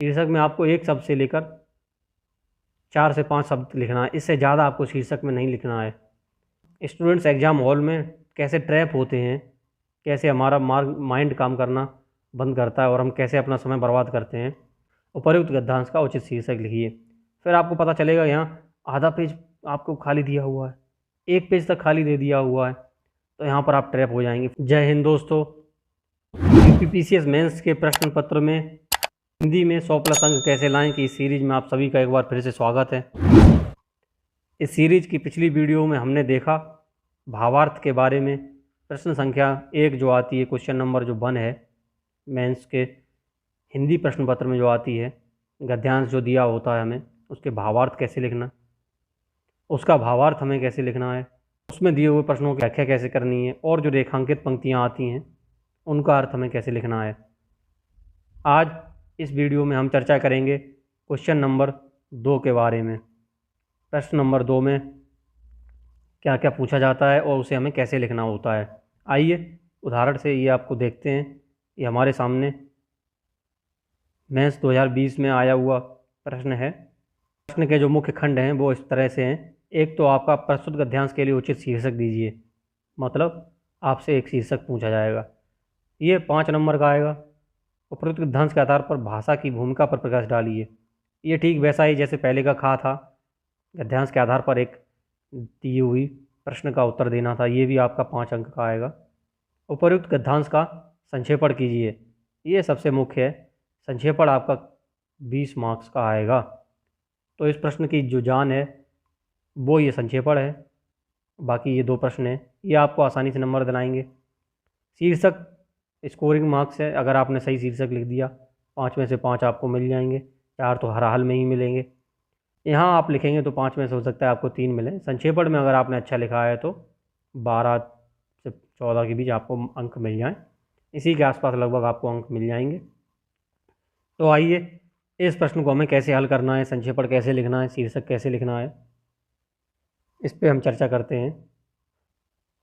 शीर्षक में आपको एक शब्द से लेकर 4 से 5 शब्द लिखना है, इससे ज़्यादा आपको शीर्षक में नहीं लिखना है। स्टूडेंट्स एग्ज़ाम हॉल में कैसे ट्रैप होते हैं, कैसे हमारा माइंड काम करना बंद करता है और हम कैसे अपना समय बर्बाद करते हैं। उपर्युक्त गद्यांश का उचित शीर्षक लिखिए। फिर आपको पता चलेगा यहाँ आधा पेज आपको खाली दिया हुआ है, एक पेज तक खाली दे दिया हुआ है, तो यहाँ पर आप ट्रैप हो जाएंगे। जय हिंद दोस्तों। यूपीपीसीएस मेंस के प्रश्न पत्र में हिंदी में 100+ अंक कैसे लाएं की इस सीरीज में आप सभी का एक बार फिर से स्वागत है। इस सीरीज की पिछली वीडियो में हमने देखा भावार्थ के बारे में। प्रश्न संख्या 1 जो आती है, क्वेश्चन नंबर जो 1 है मेंस के हिंदी प्रश्न पत्र में जो आती है, गद्यांश जो दिया होता है हमें, उसके भावार्थ कैसे लिखना, उसका भावार्थ हमें कैसे लिखना है, उसमें दिए हुए प्रश्नों की व्याख्या कैसे करनी है, और जो रेखांकित पंक्तियाँ आती हैं उनका अर्थ हमें कैसे लिखना है। आज इस वीडियो में हम चर्चा करेंगे क्वेश्चन नंबर 2 के बारे में। प्रश्न नंबर 2 में क्या क्या पूछा जाता है और उसे हमें कैसे लिखना होता है। आइए उदाहरण से ये आपको देखते हैं। ये हमारे सामने मेंस 2020 में आया हुआ प्रश्न है। प्रश्न के जो मुख्य खंड हैं वो इस तरह से हैं। एक तो आपका प्रस्तुत गद्यांश के लिए उचित शीर्षक दीजिए, मतलब आपसे एक शीर्षक पूछा जाएगा, ये 5 नंबर का आएगा। उपरोक्त गद्यांश के आधार पर भाषा की भूमिका पर प्रकाश डालिए। ये ठीक वैसा ही जैसे पहले का खा था, गद्यांश के आधार पर एक दी हुई प्रश्न का उत्तर देना था। ये भी आपका 5 अंक का आएगा। उपर्युक्त गद्यांश का संक्षेपण कीजिए, ये सबसे मुख्य है। संक्षेपण आपका 20 मार्क्स का आएगा। तो इस प्रश्न की जो जान है वो ये संक्षेपण है। बाकी ये 2 प्रश्न हैं, ये आपको आसानी से नंबर दिलाएंगे। शीर्षक स्कोरिंग मार्क्स है। अगर आपने सही शीर्षक लिख दिया 5 में से 5 आपको मिल जाएंगे, 4 तो हर हाल में ही मिलेंगे। यहाँ आप लिखेंगे तो 5 में से हो सकता है आपको 3 मिले। संक्षेपण में अगर आपने अच्छा लिखा है तो 12 से 14 के बीच आपको अंक मिल जाएं, इसी के आसपास लगभग आपको अंक मिल जाएंगे। तो आइए इस प्रश्न को हमें कैसे हल करना है, संक्षेपण कैसे लिखना है, शीर्षक कैसे लिखना है, इस पर हम चर्चा करते हैं।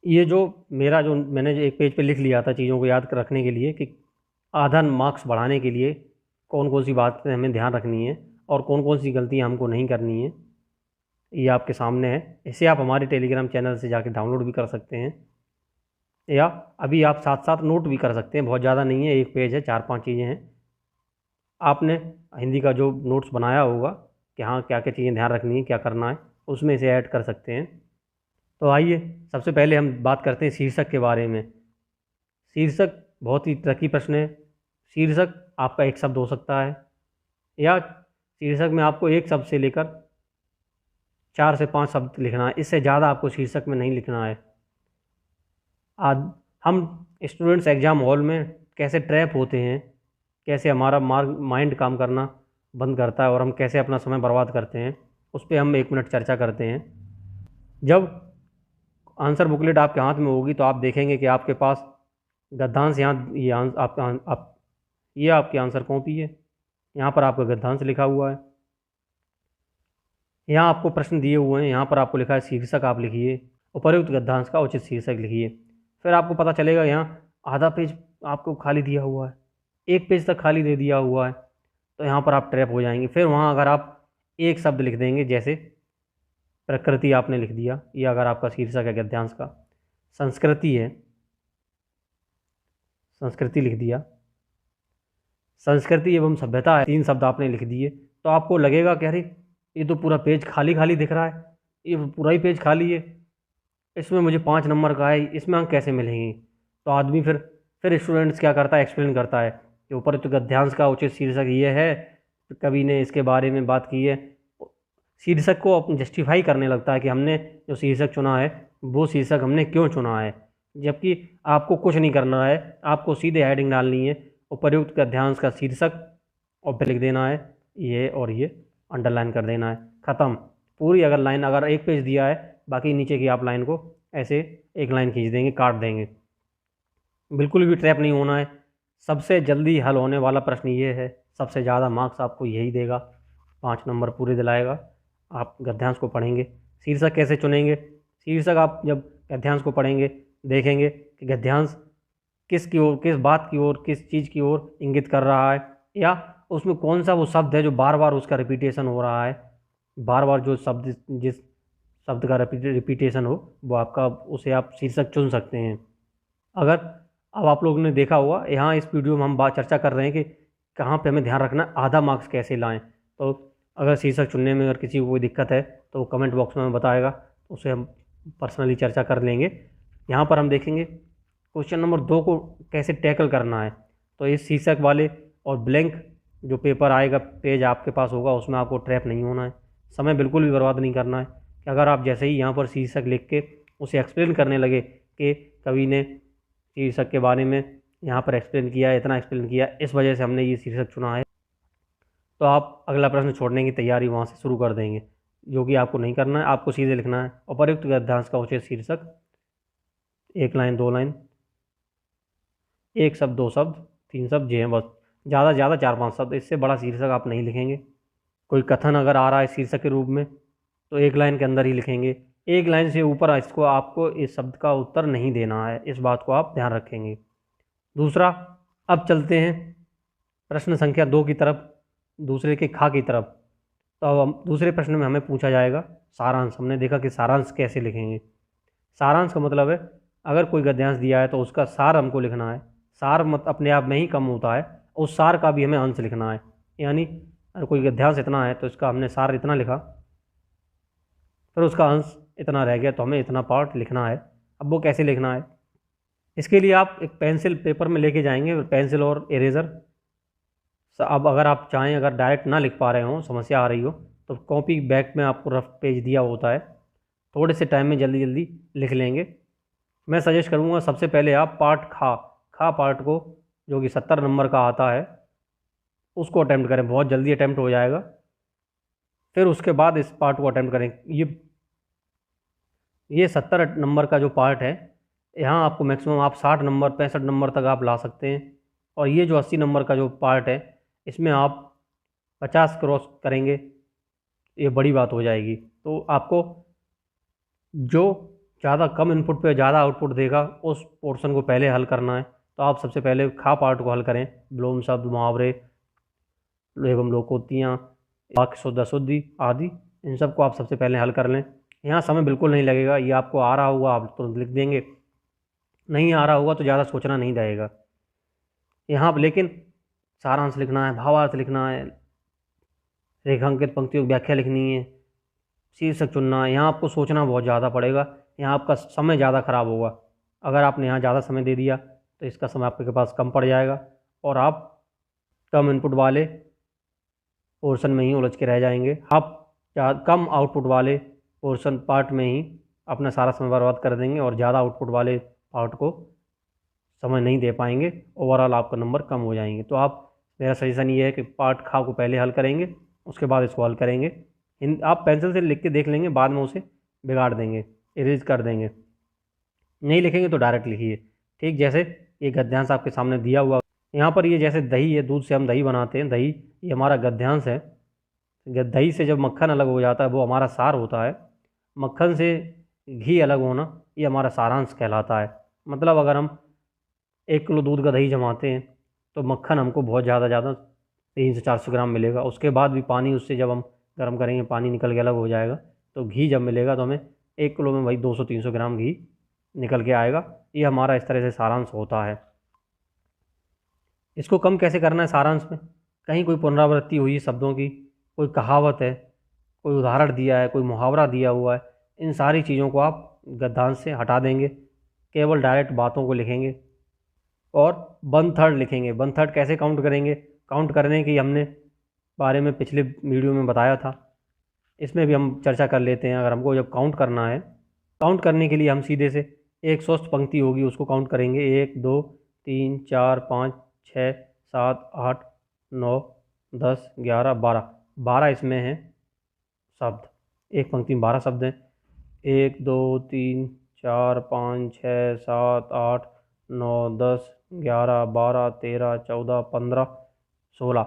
ये जो मैंने जो एक पेज पे लिख लिया था चीज़ों को याद रखने के लिए कि आधा मार्क्स बढ़ाने के लिए कौन कौन सी बातें हमें ध्यान रखनी है और कौन कौन सी गलतियां हमको नहीं करनी है, ये आपके सामने है। इसे आप हमारे टेलीग्राम चैनल से जाके डाउनलोड भी कर सकते हैं, या अभी आप साथ साथ नोट भी कर सकते हैं। बहुत ज़्यादा नहीं है, एक पेज है, 4-5 चीज़ें हैं। आपने हिंदी का जो नोट्स बनाया होगा कि हाँ क्या क्या चीज़ें ध्यान रखनी है, क्या करना है, उसमें इसे ऐड कर सकते हैं। तो आइए सबसे पहले हम बात करते हैं शीर्षक के बारे में। शीर्षक बहुत ही ट्रिकी प्रश्न है। शीर्षक आपका एक शब्द हो सकता है, या शीर्षक में आपको एक शब्द से लेकर 4 से 5 शब्द लिखना है, इससे ज़्यादा आपको शीर्षक में नहीं लिखना है। आज हम स्टूडेंट्स एग्ज़ाम हॉल में कैसे ट्रैप होते हैं, कैसे हमारा माइंड काम करना बंद करता है और हम कैसे अपना समय बर्बाद करते हैं, उस पर हम 1 मिनट चर्चा करते हैं। जब आंसर बुकलेट आपके हाथ में होगी तो आप देखेंगे कि आपके पास गद्यांश यहाँ ये आपकी आंसर कॉपी है, यहाँ पर आपका गद्यांश लिखा हुआ है। यहाँ आपको प्रश्न दिए हुए हैं, यहाँ पर आपको लिखा है शीर्षक आप लिखिए, उपर्युक्त गद्यांश का उचित शीर्षक लिखिए। फिर आपको पता चलेगा यहाँ आधा पेज आपको खाली दिया हुआ है, एक पेज तक खाली दे दिया हुआ है, तो यहाँ पर आप ट्रैप हो जाएंगे। फिर वहाँ अगर आप एक शब्द लिख देंगे, जैसे प्रकृति आपने लिख दिया, ये अगर आपका शीर्षक है गद्यांश का। संस्कृति है, संस्कृति लिख दिया। संस्कृति एवं सभ्यता है, 3 शब्द आपने लिख दिए, तो आपको लगेगा कि अरे ये तो पूरा पेज खाली खाली दिख रहा है, ये पूरा ही पेज खाली है, इसमें मुझे 5 नंबर का है, इसमें अंक कैसे मिलेंगे। तो आदमी फिर स्टूडेंट्स क्या करता है, एक्सप्लेन करता है कि ऊपर तो गद्यांश का उचित शीर्षक ये है, कवि ने इसके बारे में बात की है। शीर्षक को अपन जस्टिफाई करने लगता है कि हमने जो शीर्षक चुना है वो शीर्षक हमने क्यों चुना है, जबकि आपको कुछ नहीं करना है। आपको सीधे हेडिंग डालनी है, उपर्युक्त गद्यांश का शीर्षक, और फिर लिख देना है ये, और ये अंडरलाइन कर देना है, ख़त्म। पूरी अगर लाइन, अगर एक पेज दिया है, बाकी नीचे की आप लाइन को ऐसे एक लाइन खींच देंगे, काट देंगे। बिल्कुल भी ट्रैप नहीं होना है। सबसे जल्दी हल होने वाला प्रश्न ये है, सबसे ज़्यादा मार्क्स आपको यही देगा, 5 नंबर पूरे दिलाएगा। आप गद्यांश को पढ़ेंगे। शीर्षक कैसे चुनेंगे, शीर्षक आप जब गद्यांश को पढ़ेंगे देखेंगे कि गद्यांश किस बात की ओर, किस चीज़ की ओर इंगित कर रहा है, या उसमें कौन सा वो शब्द है जो बार बार उसका रिपीटेशन हो रहा है, बार बार जो शब्द जिस शब्द का रिपीटेशन हो वो आपका, उसे आप शीर्षक चुन सकते हैं। अगर अब आप लोगों ने देखा होगा यहाँ इस वीडियो में हम बात चर्चा कर रहे हैं कि कहाँ पे हमें ध्यान रखना है, आधा मार्क्स कैसे लाएं। तो अगर शीर्षक चुनने में अगर किसी को कोई दिक्कत है तो वो कमेंट बॉक्स में हमें बताएगा, तो उसे हम पर्सनली चर्चा कर लेंगे। यहाँ पर हम देखेंगे क्वेश्चन नंबर 2 को कैसे टैकल करना है। तो इस शीर्षक वाले और ब्लैंक जो पेपर आएगा, पेज आपके पास होगा, उसमें आपको ट्रैप नहीं होना है, समय बिल्कुल भी बर्बाद नहीं करना है। कि अगर आप जैसे ही यहाँ पर शीर्षक लिख के उसे एक्सप्लेन करने लगे कि कवि ने शीर्षक के बारे में यहाँ पर एक्सप्लेन किया, इतना एक्सप्लेन किया, इस वजह से हमने ये शीर्षक चुना है, तो आप अगला प्रश्न छोड़ने की तैयारी वहाँ से शुरू कर देंगे, जो कि आपको नहीं करना है। आपको सीधे लिखना है उपर्युक्त गद्यांश का उचित शीर्षक, 1 लाइन 2 लाइन, 1 शब्द 2 शब्द 3 शब्द जी हैं, बस ज़्यादा से ज़्यादा 4-5 शब्द, इससे बड़ा शीर्षक आप नहीं लिखेंगे। कोई कथन अगर आ रहा है शीर्षक के रूप में तो 1 लाइन के अंदर ही लिखेंगे, 1 लाइन से ऊपर इसको आपको इस शब्द का उत्तर नहीं देना है, इस बात को आप ध्यान रखेंगे। दूसरा, अब चलते हैं प्रश्न संख्या 2 की तरफ, दूसरे के खा की तरफ। तो अब हम दूसरे प्रश्न में हमें पूछा जाएगा सारांश। हमने देखा कि सारांश कैसे लिखेंगे। सारांश का मतलब है अगर कोई गद्यांश दिया है तो उसका सार हमको लिखना है। सार मत अपने आप में ही कम होता है, उस सार का भी हमें अंश लिखना है। यानी अगर कोई गद्यांश इतना है तो इसका हमने सार इतना लिखा, फिर उसका अंश इतना रह गया, तो हमें इतना पार्ट लिखना है। अब वो कैसे लिखना है, इसके लिए आप एक पेंसिल पेपर में लेके जाएंगे, पेंसिल और इरेज़र। अब अगर आप चाहें, अगर डायरेक्ट ना लिख पा रहे हो, समस्या आ रही हो, तो कॉपी बैक में आपको रफ पेज दिया होता है, थोड़े से टाइम में जल्दी जल्दी लिख लेंगे। मैं सजेस्ट करूँगा सबसे पहले आप पार्ट खा पार्ट को, जो कि 70 नंबर का आता है, उसको अटैम्प्ट करें, बहुत जल्दी अटैम्प्ट हो जाएगा। फिर उसके बाद इस पार्ट को अटैम्प्ट करें। ये 70 नंबर का जो पार्ट है, यहाँ आपको मैक्सिमम आप 60 नंबर 65 नंबर तक आप ला सकते हैं। और ये जो 80 नंबर का जो पार्ट है, इसमें आप 50 क्रॉस करेंगे, ये बड़ी बात हो जाएगी। तो आपको जो ज़्यादा कम इनपुट पे ज़्यादा आउटपुट देगा उस पोर्शन को पहले हल करना है। तो आप सबसे पहले खा पार्ट को हल करें। विलोम शब्द, मुहावरे एवं लोकोक्तियाँ, वाक्य शुद्ध अशुद्धि आदि, इन सब को आप सबसे पहले हल कर लें। यहाँ समय बिल्कुल नहीं लगेगा, ये आपको आ रहा होगा आप तुरंत लिख देंगे, नहीं आ रहा होगा तो ज़्यादा सोचना नहीं रहेगा। यहाँ पर लेकिन सारांश लिखना है, भावार्थ लिखना है, रेखांकित पंक्तियों की व्याख्या लिखनी है, शीर्षक चुनना है। यहाँ आपको सोचना बहुत ज़्यादा पड़ेगा, यहाँ आपका समय ज़्यादा खराब होगा। अगर आपने यहाँ ज़्यादा समय दे दिया तो इसका समय आपके पास कम पड़ जाएगा और आप कम इनपुट वाले पोर्शन में ही उलझ के रह जाएंगे। आप कम आउटपुट वाले पोर्शन पार्ट में ही अपना सारा समय बर्बाद कर देंगे और ज़्यादा आउटपुट वाले पार्ट को समय नहीं दे पाएंगे, ओवरऑल आपका नंबर कम हो जाएंगे। तो आप, मेरा सजेशन ये है कि पार्ट खा को पहले हल करेंगे, उसके बाद इसको हल करेंगे। आप पेंसिल से लिख के देख लेंगे, बाद में उसे बिगाड़ देंगे, इरेज कर देंगे। नहीं लिखेंगे तो डायरेक्ट लिखिए। ठीक जैसे ये गद्यांश आपके सामने दिया हुआ, यहाँ पर ये जैसे दही है, दूध से हम दही बनाते हैं, दही ये हमारा गद्यांश है। दही से जब मक्खन अलग हो जाता है वो हमारा सार होता है। मक्खन से घी अलग होना ये हमारा सारांश कहलाता है। मतलब अगर हम 1 किलो दूध का दही जमाते हैं तो मक्खन हमको बहुत ज़्यादा 300 से 400 ग्राम मिलेगा। उसके बाद भी पानी उससे जब हम गर्म करेंगे, पानी निकल के अलग हो जाएगा, तो घी जब मिलेगा तो हमें 1 किलो में वही 200-300 ग्राम घी निकल के आएगा। ये हमारा इस तरह से सारांश होता है। इसको कम कैसे करना है सारांश में, कहीं कोई पुनरावृत्ति हुई शब्दों की, कोई कहावत है, कोई उदाहरण दिया है, कोई मुहावरा दिया हुआ है, इन सारी चीज़ों को आप गद्यांश से हटा देंगे, केवल डायरेक्ट बातों को लिखेंगे और 1/3 लिखेंगे। 1/3 कैसे काउंट करेंगे, काउंट करने की हमने बारे में पिछले वीडियो में बताया था, इसमें भी हम चर्चा कर लेते हैं। अगर हमको जब काउंट करना है, काउंट करने के लिए हम सीधे से एक स्वस्थ पंक्ति होगी उसको काउंट करेंगे। 1 2 3 4 5 6 7 8 9 10 11 12 इसमें हैं शब्द। एक पंक्ति में 12 शब्द हैं। 1 2 3 4 5 6 7 8 9 10 11 12 13 14 15 16,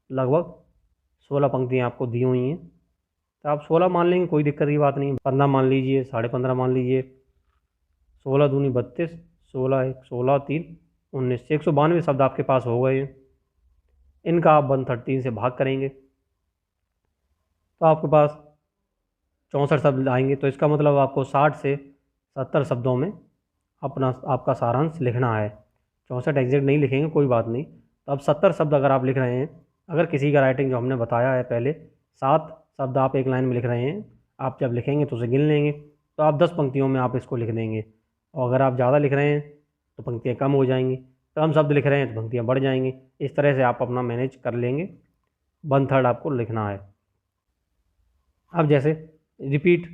लगभग 16 पंक्तियाँ आपको दी हुई हैं। तो आप 16 मान लेंगे, कोई दिक्कत की बात नहीं। 15 मान लीजिए, 15.5 मान लीजिए। 16 दूनी 32, 16 1 16 3 19, 192 शब्द आपके पास हो गए हैं। इनका आप 1/3 से भाग करेंगे तो आपके पास 64 शब्द आएंगे। तो इसका मतलब आपको 60 से 70 शब्दों में आपका सारांश लिखना है। 64 एग्जैक्ट नहीं लिखेंगे कोई बात नहीं। तो अब 70 शब्द अगर आप लिख रहे हैं, अगर किसी का राइटिंग जो हमने बताया है पहले 7 शब्द आप एक लाइन में लिख रहे हैं, आप जब लिखेंगे तो उसे गिन लेंगे, तो आप 10 पंक्तियों में आप इसको लिख देंगे। और अगर आप ज़्यादा लिख रहे हैं तो पंक्तियाँ कम हो जाएंगी, कम शब्द लिख रहे हैं तो पंक्तियाँ बढ़ जाएंगी। इस तरह से आप अपना मैनेज कर लेंगे। 1/3 आपको लिखना है। अब जैसे रिपीट,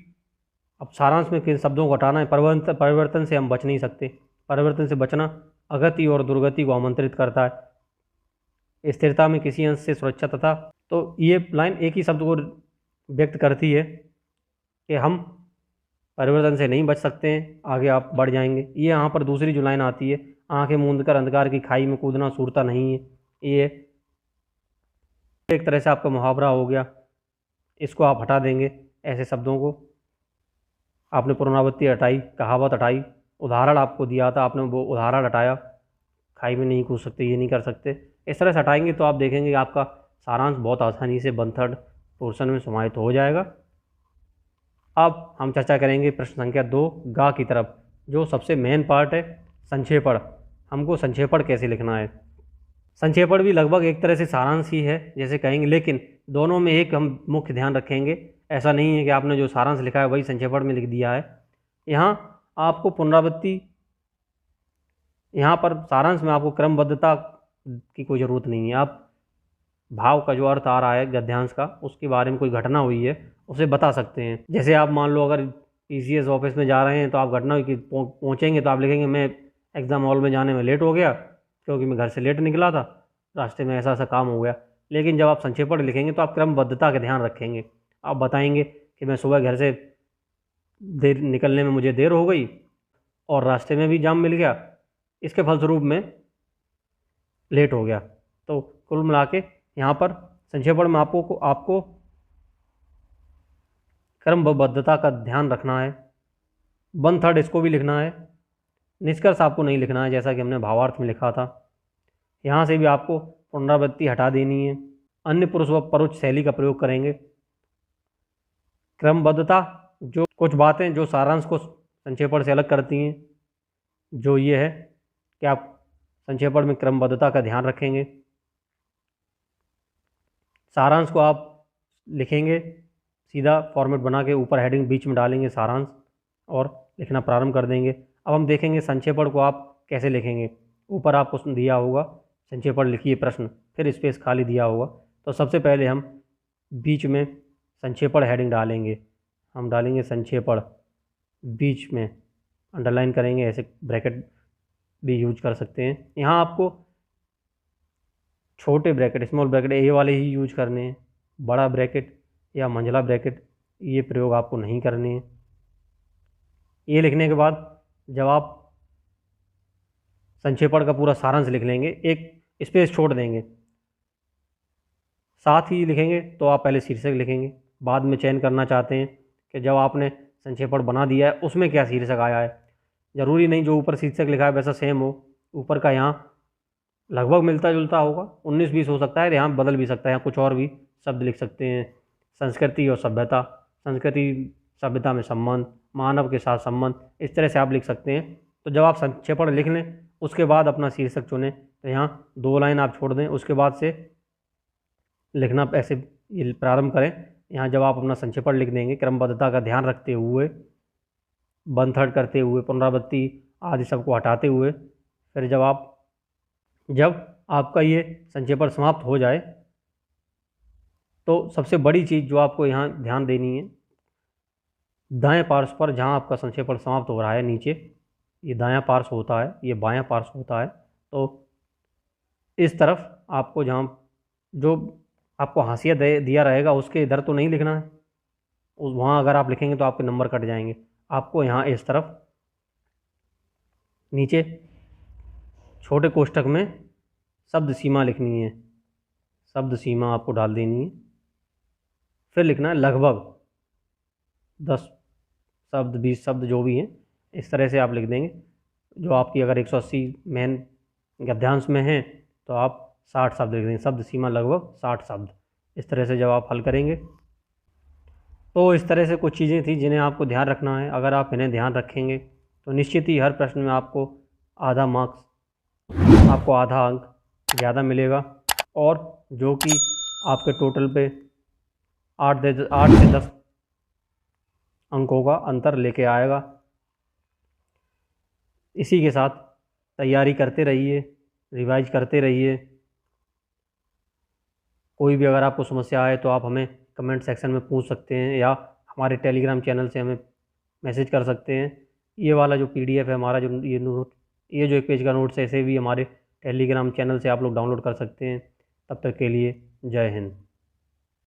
अब सारांश में किन शब्दों को हटाना है। परिवर्तन से हम बच नहीं सकते। परिवर्तन से बचना अगति और दुर्गति को आमंत्रित करता है। स्थिरता में किसी अंश से सुरक्षा तथा, तो ये लाइन एक ही शब्द को व्यक्त करती है कि हम परिवर्तन से नहीं बच सकते हैं, आगे आप बढ़ जाएंगे। ये यहाँ पर दूसरी जो लाइन आती है, आंखें मूंद कर अंधकार की खाई में कूदना सूरता नहीं है, ये एक तरह से आपका मुहावरा हो गया। इसको आप हटा देंगे। ऐसे शब्दों को आपने पुनरावृत्ति हटाई, कहावत हटाई, उदाहरण आपको दिया था, आपने वो उदाहरण हटाया, खाई में नहीं कूद सकते, ये नहीं कर सकते। इस तरह से हटाएंगे तो आप देखेंगे कि आपका सारांश बहुत आसानी से 1/3 पोर्शन में समाहित हो जाएगा। अब हम चर्चा करेंगे प्रश्न संख्या 2 गा की तरफ, जो सबसे मेन पार्ट है, संक्षेपण। हमको संक्षेपण कैसे लिखना है। संक्षेपण भी लगभग एक तरह से सारांश ही है जैसे कहेंगे, लेकिन दोनों में एक हम मुख्य ध्यान रखेंगे। ऐसा नहीं है कि आपने जो सारांश लिखा है वही संक्षेपण में लिख दिया है। यहाँ आपको पुनरावृत्ति, यहाँ पर सारांश में आपको क्रमबद्धता की कोई ज़रूरत नहीं है। आप भाव का जो अर्थ आ रहा है गद्यांश का, उसके बारे में कोई घटना हुई है उसे बता सकते हैं। जैसे आप मान लो अगर PCS ऑफिस में जा रहे हैं तो आप घटना हुई कि पहुँचेंगे तो आप लिखेंगे मैं एग्ज़ाम हॉल में जाने में लेट हो गया क्योंकि मैं घर से लेट निकला था, रास्ते में ऐसा ऐसा काम हो गया। लेकिन जब आप संक्षेपण लिखेंगे तो आप क्रमबद्धता का ध्यान रखेंगे। आप बताएंगे कि मैं सुबह घर से देर निकलने में मुझे देर हो गई और रास्ते में भी जाम मिल गया, इसके फलस्वरूप में लेट हो गया। तो कुल मिला के यहाँ पर संक्षेपण में आपको क्रमबद्धता का ध्यान रखना है। 1/3 इसको भी लिखना है। निष्कर्ष आपको नहीं लिखना है जैसा कि हमने भावार्थ में लिखा था। यहाँ से भी आपको पुनरावृत्ति हटा देनी है। अन्य पुरुष व परोक्ष शैली का प्रयोग करेंगे। क्रमबद्धता, जो कुछ बातें जो सारांश को संक्षेपण से अलग करती हैं, जो ये है कि आप संक्षेपण में क्रमबद्धता का ध्यान रखेंगे। सारांश को आप लिखेंगे सीधा फॉर्मेट बना के, ऊपर हेडिंग बीच में डालेंगे सारांश और लिखना प्रारंभ कर देंगे। अब हम देखेंगे संक्षेपण को आप कैसे लिखेंगे। ऊपर आपको दिया होगा संक्षेपण लिखिए प्रश्न, फिर स्पेस खाली दिया होगा। तो सबसे पहले हम बीच में संक्षेपण हेडिंग डालेंगे। हम डालेंगे संक्षेपण, बीच में अंडरलाइन करेंगे, ऐसे ब्रैकेट भी यूज कर सकते हैं। यहाँ आपको छोटे ब्रैकेट, स्मॉल ब्रैकेट ये वाले ही यूज करने हैं। बड़ा ब्रैकेट या मंझला ब्रैकेट ये प्रयोग आपको नहीं करने हैं। ये लिखने के बाद जब आप संक्षेपण का पूरा सारांश लिख लेंगे, एक स्पेस छोड़ देंगे, साथ ही लिखेंगे तो आप पहले शीर्षक लिखेंगे। बाद में चयन करना चाहते हैं कि जब आपने संक्षेपण बना दिया है उसमें क्या शीर्षक आया है। ज़रूरी नहीं जो ऊपर शीर्षक लिखा है वैसा सेम हो, ऊपर का यहाँ लगभग मिलता जुलता होगा, 19-20 हो सकता है, यहाँ बदल भी सकता है। यहाँ कुछ और भी शब्द लिख सकते हैं। संस्कृति और सभ्यता, संस्कृति सभ्यता में संबंध, मानव के साथ संबंध, इस तरह से आप लिख सकते हैं। तो जब आप संक्षेपण लिख लें उसके बाद अपना शीर्षक चुनें। तो यहाँ 2 लाइन आप छोड़ दें, उसके बाद से लिखना ऐसे प्रारंभ करें। यहाँ जब आप अपना संक्षेपण लिख देंगे क्रमबद्धता का ध्यान रखते हुए, 1/3 करते हुए, पुनरावृत्ति आदि सबको हटाते हुए, फिर जब आपका ये संक्षेपण समाप्त हो जाए तो सबसे बड़ी चीज़ जो आपको यहाँ ध्यान देनी है, दाएं पार्श्व पर जहाँ आपका संक्षेपण समाप्त हो रहा है नीचे, ये दायां पार्श्व होता है, ये बायां पार्श्व होता है। तो इस तरफ आपको जहाँ जो आपको हाशिया दिया रहेगा उसके इधर तो नहीं लिखना है, उस वहाँ अगर आप लिखेंगे तो आपके नंबर कट जाएंगे। आपको यहाँ इस तरफ नीचे छोटे कोष्ठक में शब्द सीमा लिखनी है, शब्द सीमा आपको डाल देनी है। फिर लिखना है लगभग 10 शब्द 20 शब्द जो भी हैं, इस तरह से आप लिख देंगे। जो आपकी अगर 180 मेन गद्यांश में हैं तो आप 60 शब्द लिख देंगे, शब्द सीमा लगभग 60 शब्द। इस तरह से जब आप हल करेंगे, तो इस तरह से कुछ चीज़ें थी जिन्हें आपको ध्यान रखना है। अगर आप इन्हें ध्यान रखेंगे तो निश्चित ही हर प्रश्न में आपको आधा अंक ज़्यादा मिलेगा, और जो कि आपके टोटल पे 8 से 10 अंकों का अंतर लेके आएगा। इसी के साथ तैयारी करते रहिए, रिवाइज करते रहिए। कोई भी अगर आपको समस्या आए तो आप हमें कमेंट सेक्शन में पूछ सकते हैं, या हमारे टेलीग्राम चैनल से हमें मैसेज कर सकते हैं। ये वाला जो PDF है हमारा, ये जो 1 पेज का नोट्स है, इसे भी हमारे टेलीग्राम चैनल से आप लोग डाउनलोड कर सकते हैं। तब तक के लिए जय हिंद।